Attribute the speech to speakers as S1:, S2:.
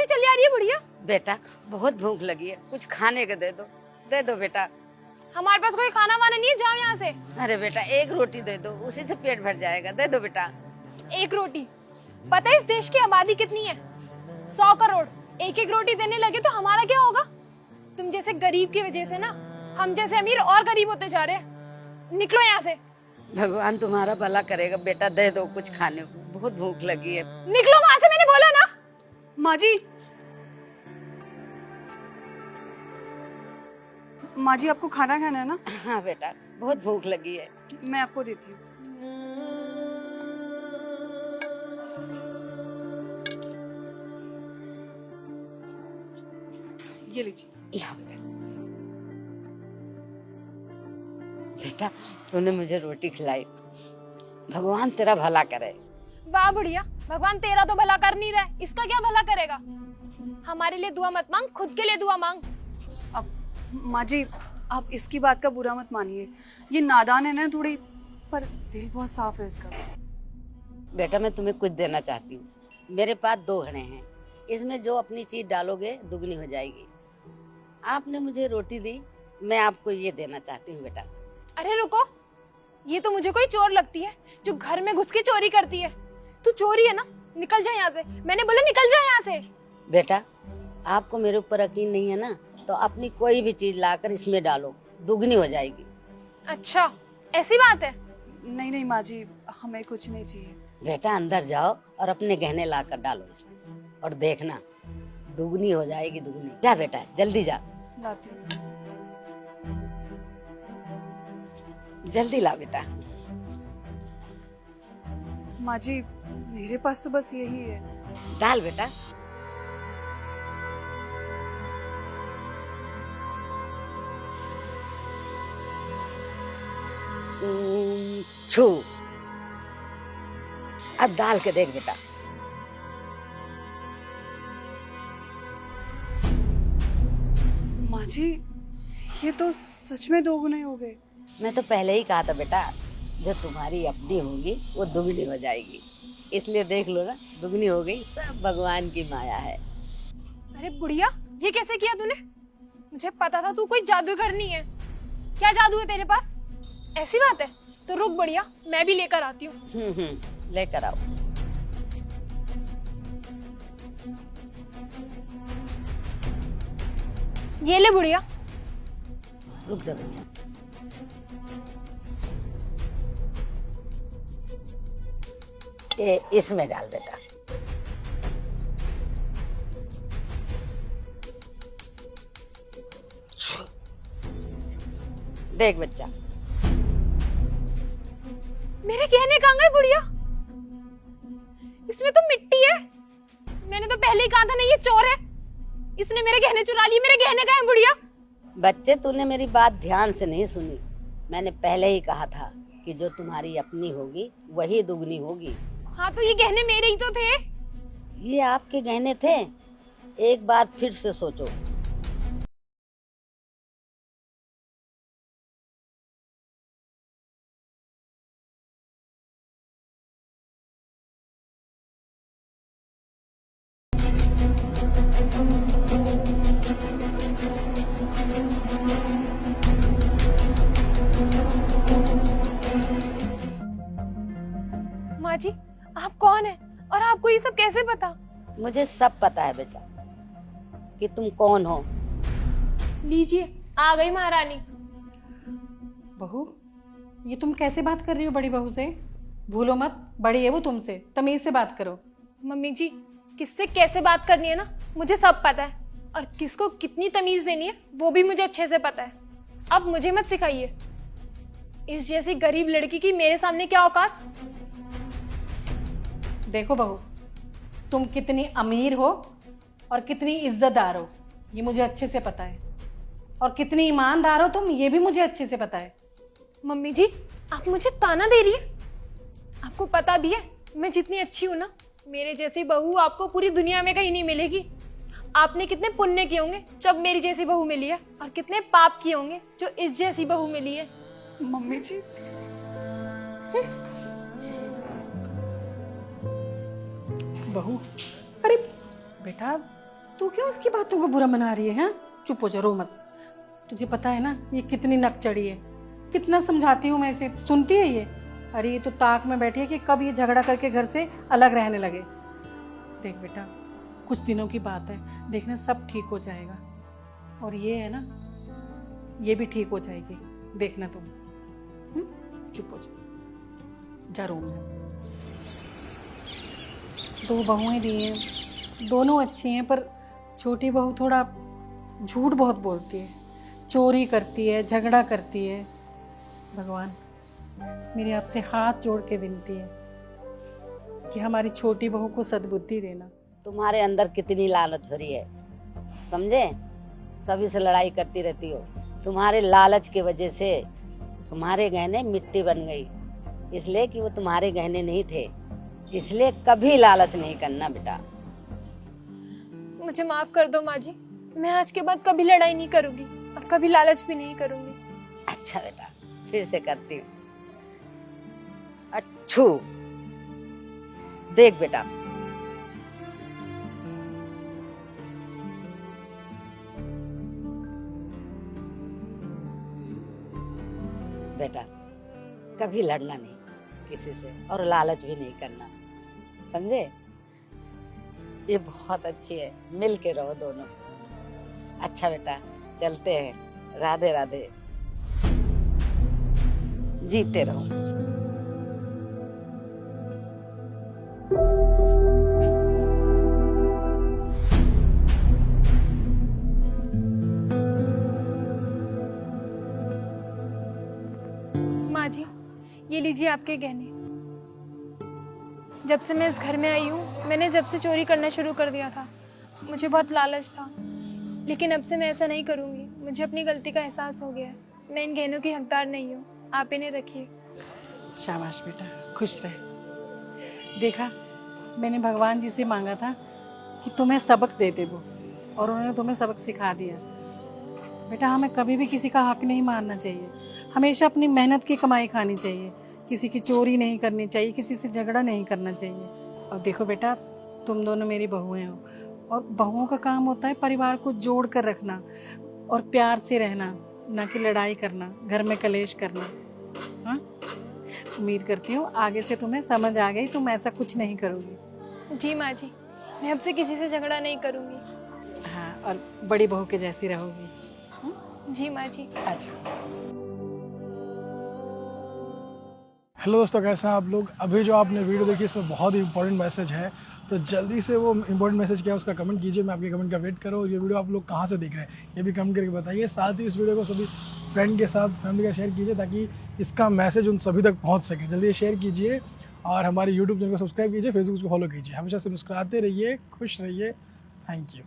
S1: से चली आ रही है बुढ़िया?
S2: बेटा बहुत भूख लगी है, कुछ खाने को दे दो बेटा।
S1: हमारे पास कोई खाना वाना नहीं है, जाओ यहाँ से।
S2: अरे बेटा एक रोटी दे दो, उसी से पेट भर जाएगा, दे दो बेटा।
S1: एक रोटी? पता है इस देश की आबादी कितनी है? 100 करोड़। एक एक रोटी देने लगे तो हमारा क्या होगा? तुम जैसे गरीब की वजह से ना हम जैसे अमीर और गरीब होते जा रहे हैं। निकलो यहाँ से।
S2: भगवान तुम्हारा भला करेगा बेटा, दे दो कुछ खाने को, बहुत भूख लगी है।
S1: निकलो वहां से, मैंने बोला ना।
S3: माँ जी आपको खाना खाना है ना?
S2: हाँ बेटा बहुत भूख लगी है।
S3: मैं आपको देती हूँ। ये लीजिए।
S2: ला बेटा। बेटा तूने मुझे रोटी खिलाई, भगवान तेरा भला करे।
S1: वाह बुढ़िया, भगवान तेरा तो भला कर नहीं रहा है, इसका क्या भला करेगा? हमारे लिए दुआ मत मांग, खुद के लिए दुआ मांग।
S3: अब माँ जी आप इसकी बात का बुरा मत मानिए, ये नादान है ना थोड़ी, पर दिल बहुत साफ है इसका।
S2: बेटा मैं तुम्हें कुछ देना चाहती हूँ, मेरे पास 2 घड़े हैं, इसमें जो अपनी चीज डालोगे दुगनी हो जाएगी। आपने मुझे रोटी दी, मैं आपको ये देना चाहती हूँ बेटा।
S1: अरे रुको, ये तो मुझे कोई चोर लगती है जो घर में घुस के चोरी करती है। तू चोरी है ना, निकल जा यहाँ से। मैंने बोला निकल जा यहाँ से।
S2: बेटा आपको मेरे ऊपर यकीन नहीं है ना, तो अपनी कोई भी चीज लाकर इसमें डालो, दुगनी हो जाएगी।
S1: अच्छा ऐसी बात है?
S3: नहीं नहीं माँ जी हमें कुछ नहीं चाहिए।
S2: बेटा अंदर जाओ और अपने गहने लाकर डालो इसमें, और देखना दुगनी हो जाएगी, दुगनी। जा बेटा जल्दी जा।
S3: लाती हूँ।
S2: जल्दी ला बेटा।
S3: माँ जी मेरे पास तो बस यही है।
S2: डाल बेटा। छू, अब डाल के देख बेटा।
S3: माँ जी ये तो सच में 2 गुने हो गए।
S2: मैं तो पहले ही कहा था बेटा, जो तुम्हारी अपनी होगी वो दुगनी हो जाएगी, इसलिए देख लो ना, दुगनी हो गई, सब भगवान की माया है।
S1: अरे बुढ़िया ये कैसे किया तूने? मुझे पता था तू कोई जादूगर नहीं है। क्या जादू है तेरे पास? ऐसी बात है तो रुक बुढ़िया, मैं भी लेकर आती हूँ।
S2: लेकर आओ।
S1: ये ले बुढ़िया।
S2: रुक जा बच्चा। ये इसमें डाल बेटा। देख बच्चा।
S1: मेरे गहने कहाँ गए बुढ़िया? इसमें तो मिट्टी है। मैंने तो पहले ही कहा था ना ये चोर है, इसने मेरे गहने चुरा लिए। मेरे गहने कहाँ हैं बुढ़िया?
S2: बच्चे तूने मेरी बात ध्यान से नहीं सुनी, मैंने पहले ही कहा था कि जो तुम्हारी अपनी होगी वही दुगनी होगी।
S1: हाँ तो ये गहने मेरे ही तो थे।
S2: ये आपके गहने थे? एक बार फिर से सोचो।
S1: माँ जी आप कौन है और आपको ये सब कैसे पता?
S2: मुझे सब पता है बेटा कि तुम कौन हो।
S1: लीजिए आ गई महारानी।
S4: बहू ये तुम कैसे बात कर रही हो बड़ी बहू से? भूलो मत, बड़ी है वो तुमसे, तमीज से बात करो।
S1: मम्मी जी किससे कैसे बात करनी है ना मुझे सब पता है, और किसको कितनी तमीज देनी है वो भी मुझे अच्छे से पता है। अब मुझे मत सिखाइए। इस जैसी गरीब लड़की की मेरे सामने क्या औकात।
S4: देखो बहू, तुम कितनी अमीर हो और कितनी इज्जतदार हो ये मुझे अच्छे से पता है, और कितनी ईमानदार हो तुम ये भी मुझे अच्छे से पता है।
S1: मम्मी जी आप मुझे ताना दे रही है? आपको पता भी है मैं जितनी अच्छी हूं ना, मेरे जैसी बहू आपको पूरी दुनिया में कहीं नहीं मिलेगी। आपने कितने पुण्य किए होंगे जब मेरी जैसी बहू मिली है, और कितने पाप किए होंगे जो इस जैसी बहू मिली है।
S3: मम्मी जी
S4: बहू, अरे बेटा तू क्यों इसकी बातों को बुरा मना रही है? हाँ, चुप हो जा, रो मत। तुझे पता है ना ये कितनी नक चढ़ी है, कितना समझाती हूँ मैं इसे, सुनती है ये? अरे ये तो ताक में बैठी है कि कब ये झगड़ा करके घर से अलग रहने लगे। देख बेटा, कुछ दिनों की बात है, देखना सब ठीक हो जाएगा। और ये है ना, ये भी ठीक हो जाएगी, देखना तुम। चुप हो जा रूम में। 2 बहुएं दी हैं, दोनों अच्छी हैं, पर छोटी बहू थोड़ा झूठ बहुत बोलती है, चोरी करती है, झगड़ा करती है। भगवान, मेरी आपसे हाथ जोड़ के विनती है कि हमारी छोटी बहू को सद्बुद्धि देना।
S2: तुम्हारे अंदर कितनी लालच भरी है, समझे? सभी से लड़ाई करती रहती हो। तुम्हारे लालच की वजह से तुम्हारे गहने मिट्टी बन गई, इसलिए कि वो तुम्हारे गहने नहीं थे। इसलिए कभी लालच नहीं करना बेटा।
S1: मुझे माफ कर दो माँ जी, मैं आज के बाद कभी लड़ाई नहीं करूंगी और कभी लालच भी नहीं करूंगी।
S2: अच्छा बेटा, फिर से करती हूँ। अच्छू, देख बेटा, बेटा कभी लड़ना नहीं किसी से और लालच भी नहीं करना, समझे? ये बहुत अच्छी है, मिल के रहो दोनों। अच्छा बेटा, चलते हैं। राधे राधे, जीते रहो।
S1: माँ जी, ये लीजिए आपके गहने। जब से मैं इस घर में आई हूँ, मैंने जब से चोरी करना शुरू कर दिया था, मुझे बहुत लालच था, लेकिन अब से मैं ऐसा नहीं करूँगी। मुझे अपनी गलती का एहसास हो गया है। मैं इन गहनों की हकदार नहीं हूँ, आप इन्हें रखिए।
S4: शाबाश बेटा, खुश रहे। देखा, मैंने भगवान जी से मांगा था कि तुम्हें सबक दे दे वो, और उन्होंने तुम्हें सबक सिखा दिया। बेटा, हमें कभी भी किसी का हक नहीं मानना चाहिए, हमेशा अपनी मेहनत की कमाई खानी चाहिए, किसी की चोरी नहीं करनी चाहिए, किसी से झगड़ा नहीं करना चाहिए। और देखो बेटा, तुम दोनों मेरी बहुएं हो, और बहुओं का काम होता है परिवार को जोड़ कर रखना और प्यार से रहना, ना कि लड़ाई करना, घर में कलेश करना। हाँ, उम्मीद करती हूँ आगे से तुम्हें समझ आ गई, तुम ऐसा कुछ नहीं करोगी।
S1: जी माँ जी, मैं अब से किसी से झगड़ा नहीं करूँगी।
S4: हाँ, और बड़ी बहू के जैसी रहोगी।
S1: जी माँ जी।
S4: अच्छा,
S5: हेलो दोस्तों, कैसे हैं आप लोग? अभी जो आपने वीडियो देखी इसमें बहुत ही इंपॉर्टेंट मैसेज है, तो जल्दी से वो इंपॉर्टेंट मैसेज क्या है उसका कमेंट कीजिए। मैं आपके कमेंट का वेट करो। और ये वीडियो आप लोग कहाँ से देख रहे हैं ये भी कमेंट करके बताइए। साथ ही इस वीडियो को सभी फ्रेंड के साथ, फैमिली का शेयर कीजिए ताकि इसका मैसेज उन सभी तक पहुँच सके। जल्दी शेयर कीजिए और हमारे यूट्यूब चैनल को सब्सक्राइब कीजिए, फेसबुक को फॉलो कीजिए। हमेशा से मुस्कुराते रहिए, खुश रहिए। Thank you.